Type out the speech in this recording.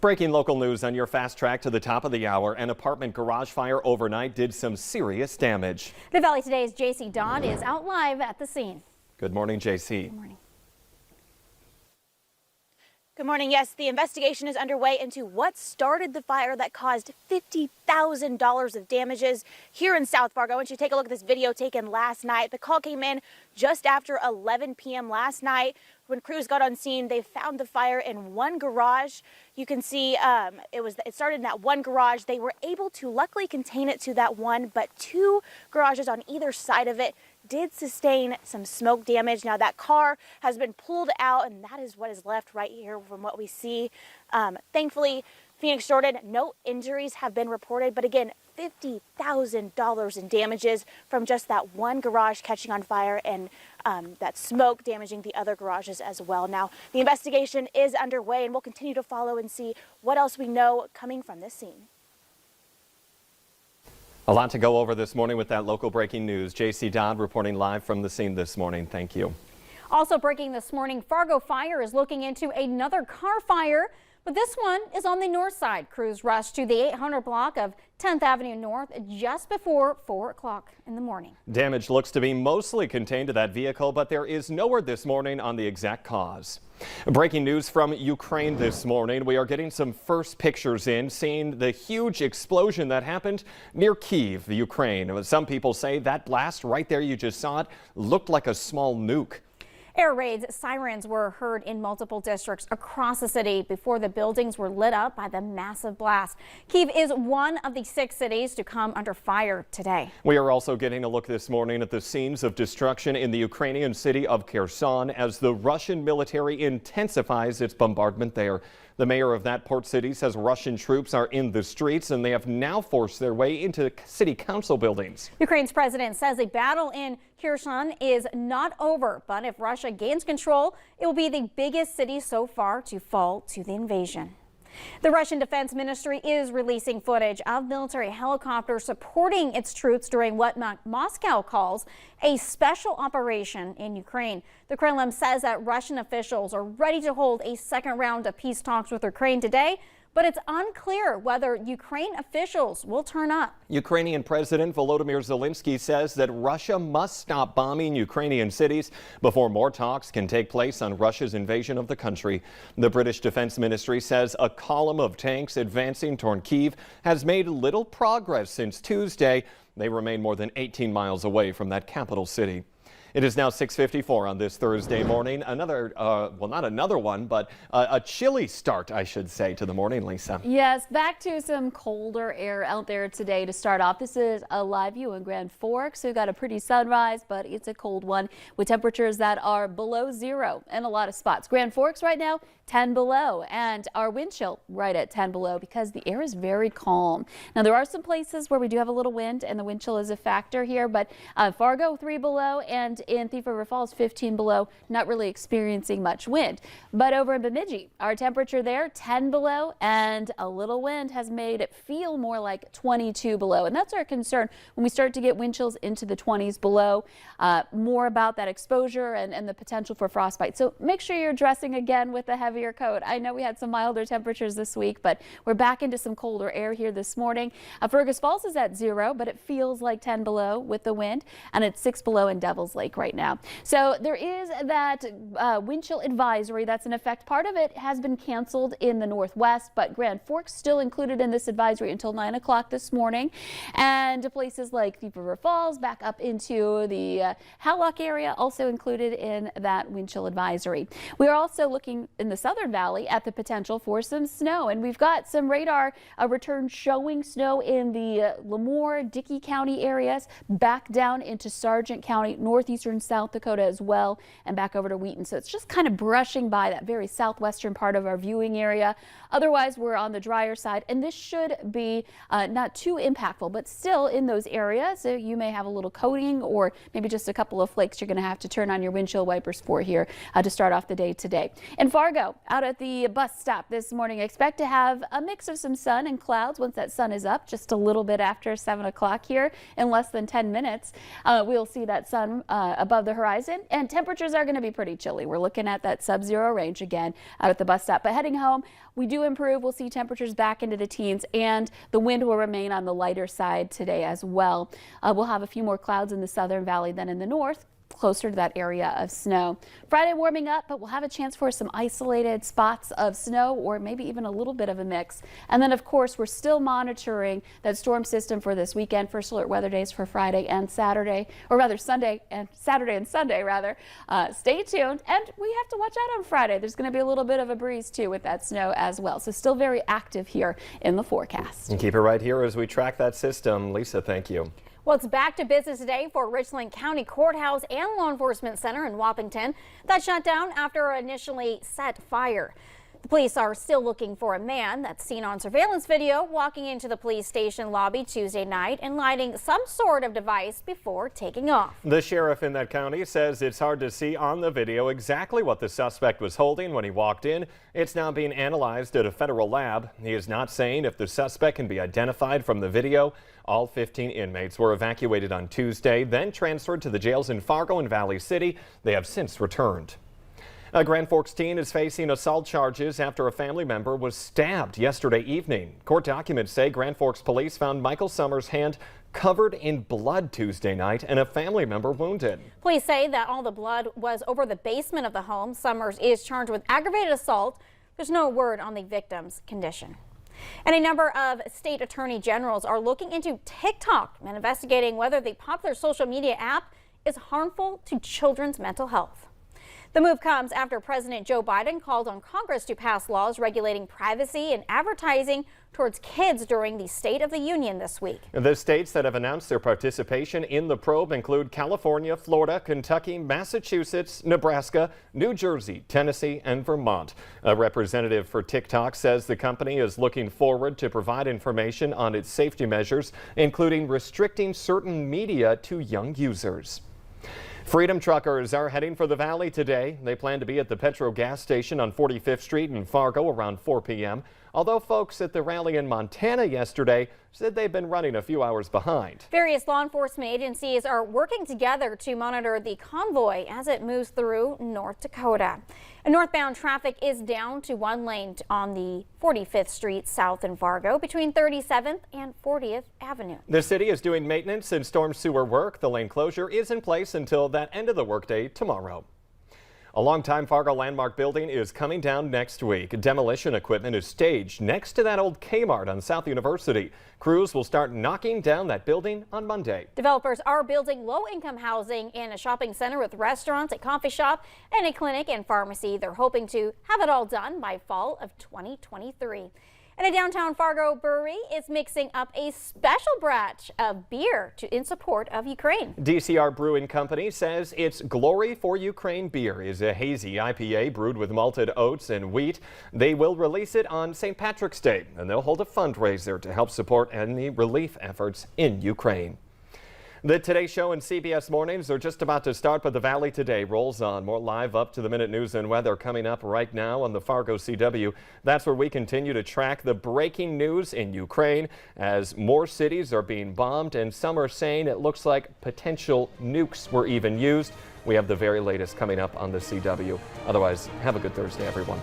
Breaking local news on your fast track to the top of the hour. An apartment garage fire overnight did some serious damage. The Valley Today's JC Dodd is out live at the scene. Good morning, JC. Good morning. Good morning. Yes, the investigation is underway into what started the fire that caused $50,000 of damages here in South Fargo. I want you to take a look at this video taken last night. The call came in just after 11 p.m. last night. When crews got on scene, they found the fire in one garage. You can see it started in that one garage. They were able to luckily contain it to that one, but two garages on either side of it did sustain some smoke damage. Now that car has been pulled out, and that is what is left right here from what we see. Thankfully, Phoenix Jordan, no injuries have been reported, but again, $50,000 in damages from just that one garage catching on fire and that smoke damaging the other garages as well. Now, the investigation is underway, and we'll continue to follow and see what else we know coming from this scene. A lot to go over this morning with that local breaking news. JC Dodd reporting live from the scene this morning. Thank you. Also breaking this morning, Fargo Fire is looking into another car fire, but this one is on the north side. Crews rushed to the 800 block of 10th Avenue North just before 4 o'clock in the morning. Damage looks to be mostly contained to that vehicle, but there is no word this morning on the exact cause. Breaking news from Ukraine this morning. We are getting some first pictures in, seeing the huge explosion that happened near Kyiv, Ukraine. Some people say that blast right there you just saw it looked like a small nuke. Air raids, sirens were heard in multiple districts across the city before the buildings were lit up by the massive blast. Kyiv is one of the 6 cities to come under fire today. We are also getting a look this morning at the scenes of destruction in the Ukrainian city of Kherson as the Russian military intensifies its bombardment there. The mayor of that port city says Russian troops are in the streets and they have now forced their way into city council buildings. Ukraine's president says a battle in Kherson is not over, but if Russia gains control, it will be the biggest city so far to fall to the invasion. The Russian Defense Ministry is releasing footage of military helicopters supporting its troops during what Moscow calls a special operation in Ukraine. The Kremlin says that Russian officials are ready to hold a second round of peace talks with Ukraine today, but it's unclear whether Ukraine officials will turn up. Ukrainian President Volodymyr Zelensky says that Russia must stop bombing Ukrainian cities before more talks can take place on Russia's invasion of the country. The British Defense Ministry says a column of tanks advancing toward Kyiv has made little progress since Tuesday. They remain more than 18 miles away from that capital city. It is now 6:54 on this Thursday morning. Another, well, not another one, but a chilly start, I should say, to the morning, Lisa. Yes, back to some colder air out there today to start off. This is a live view in Grand Forks. We've got a pretty sunrise, but it's a cold one with temperatures that are below 0 in a lot of spots. Grand Forks right now, 10 below, and our wind chill right at 10 below because the air is very calm. Now, there are some places where we do have a little wind, and the wind chill is a factor here, but Fargo 3 below, and in Thief River Falls 15 below, not really experiencing much wind. But over in Bemidji, our temperature there 10 below, and a little wind has made it feel more like 22 below, and that's our concern when we start to get wind chills into the 20s below. More about that exposure and the potential for frostbite. So make sure you're dressing again with a heavier coat. I know we had some milder temperatures this week, but we're back into some colder air here this morning. Fergus Falls is at 0, but it feels like 10 below with the wind, and it's 6 below in Devil's Lake right now. So there is that wind chill advisory that's in effect. Part of it has been canceled in the northwest, but Grand Forks still included in this advisory until 9 o'clock this morning. And places like Thief River Falls back up into the Hallock area also included in that wind chill advisory. We are also looking in the Southern Valley at the potential for some snow, and we've got some radar return showing snow in the Lemoore, Dickey County areas, back down into Sargent County, northeastern South Dakota as well, and back over to Wheaton. So it's just kind of brushing by that very southwestern part of our viewing area. Otherwise, we're on the drier side, and this should be not too impactful, but still in those areas. So you may have a little coating or maybe just a couple of flakes you're going to have to turn on your windshield wipers for here to start off the day today. In Fargo, out at the bus stop this morning, expect to have a mix of some sun and clouds once that sun is up just a little bit after 7 o'clock here in less than 10 minutes. We'll see that sun above the horizon, and temperatures are going to be pretty chilly. We're looking at that sub-zero range again out at the bus stop. But heading home, we do improve. We'll see temperatures back into the teens, and the wind will remain on the lighter side today as well. We'll have a few more clouds in the southern valley than in the north, closer to that area of snow. Friday warming up, but we'll have a chance for some isolated spots of snow or maybe even a little bit of a mix. And then, of course, we're still monitoring that storm system for this weekend. First alert weather days for Friday and Saturday, or rather Sunday and Saturday and Sunday, rather. Stay tuned. And we have to watch out on Friday. There's going to be a little bit of a breeze, too, with that snow as well. So still very active here in the forecast. And keep it right here as we track that system. Lisa, thank you. Well, it's back to business today for Richland County Courthouse and Law Enforcement Center in Wappington that shut down after an initially set fire. The police are still looking for a man that's seen on surveillance video walking into the police station lobby Tuesday night and lighting some sort of device before taking off. The sheriff in that county says it's hard to see on the video exactly what the suspect was holding when he walked in. It's now being analyzed at a federal lab. He is not saying if the suspect can be identified from the video. All 15 inmates were evacuated on Tuesday, then transferred to the jails in Fargo and Valley City. They have since returned. A Grand Forks teen is facing assault charges after a family member was stabbed yesterday evening. Court documents say Grand Forks police found Michael Summers' hand covered in blood Tuesday night and a family member wounded. Police say that all the blood was over the basement of the home. Summers is charged with aggravated assault. There's no word on the victim's condition. And a number of state attorney generals are looking into TikTok and investigating whether the popular social media app is harmful to children's mental health. The move comes after President Joe Biden called on Congress to pass laws regulating privacy and advertising towards kids during the State of the Union this week. The states that have announced their participation in the probe include California, Florida, Kentucky, Massachusetts, Nebraska, New Jersey, Tennessee, and Vermont. A representative for TikTok says the company is looking forward to provide information on its safety measures, including restricting certain media to young users. Freedom truckers are heading for the Valley today. They plan to be at the Petro gas station on 45th Street in Fargo around 4 p.m. Although folks at the rally in Montana yesterday said they've been running a few hours behind. Various law enforcement agencies are working together to monitor the convoy as it moves through North Dakota. And northbound traffic is down to one lane on the 45th Street south in Fargo between 37th and 40th Avenue. The city is doing maintenance and storm sewer work. The lane closure is in place until that end of the workday tomorrow. A longtime Fargo landmark building is coming down next week. Demolition equipment is staged next to that old Kmart on South University. Crews will start knocking down that building on Monday. Developers are building low-income housing in a shopping center with restaurants, a coffee shop, and a clinic and pharmacy. They're hoping to have it all done by fall of 2023. And a downtown Fargo brewery is mixing up a special batch of beer in support of Ukraine. DCR Brewing Company says its Glory for Ukraine beer is a hazy IPA brewed with malted oats and wheat. They will release it on St. Patrick's Day, and they'll hold a fundraiser to help support any relief efforts in Ukraine. The Today Show and CBS Mornings are just about to start, but the Valley Today rolls on. More live up-to-the-minute news and weather coming up right now on the Fargo CW. That's where we continue to track the breaking news in Ukraine as more cities are being bombed, and some are saying it looks like potential nukes were even used. We have the very latest coming up on the CW. Otherwise, have a good Thursday, everyone.